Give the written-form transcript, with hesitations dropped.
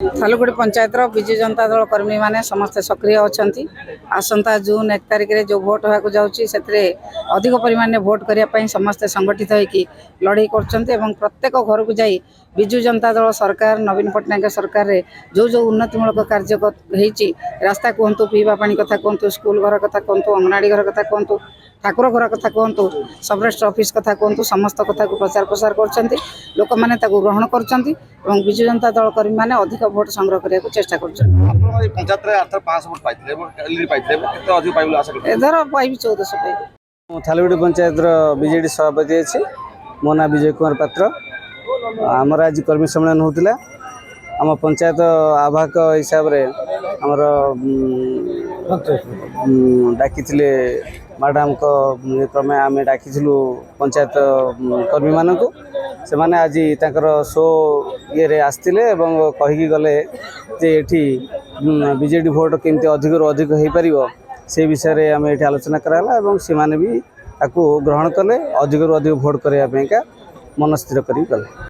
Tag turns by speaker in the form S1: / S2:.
S1: थालुगुड़ी पंचायत विजु जनता दल कर्मी माने समस्त सक्रिय अच्छा आसंता जून 1 तारिख में जो भोट होगा जाऊँगी से अधिक परिमाण में भोट करने समस्ते संगठित होकर लड़ाई कर प्रत्येक घर को जाई विजु जनता दल सरकार नवीन पट्टनायक सरकार रे जो जो उन्नतिमूलक कार्य होती रास्ता कहतु पीवा पानी कथा कहतु स्कूल घर कथा कहतु अंगनवाड़ी घर कथा कहतु ठाकुर घर कथा कहतु सब रजिस्टर ऑफिस कथा कहतु समस्त कथा को प्रचार प्रसार कर लोक मैंने ग्रहण कर विजु जनता दल कर्मी मैंने अधिक भोट संग्रह करने को चेष्टा कर पाइबी 1400
S2: थालुगुड़ी पंचायत बीजेडी सभापति अच्छी मो ना विजय कुमार पात्र आमर आज कर्मी सम्मेलन होता आम पंचायत आवाहक हिसाब से आमर डाकी मैडम को क्रमे आम डाकी पंचायत कर्मी मान से मैंने आज तक शो ये आसते कहीकि गले जे ये बीजेडी भोट केमती अधिक रू अधिक हो पार से विषय में आम ये आलोचना कराला से मैंने भी ग्रहण कले अधिक रू अधिक भोट करने मन स्थिर कर गले।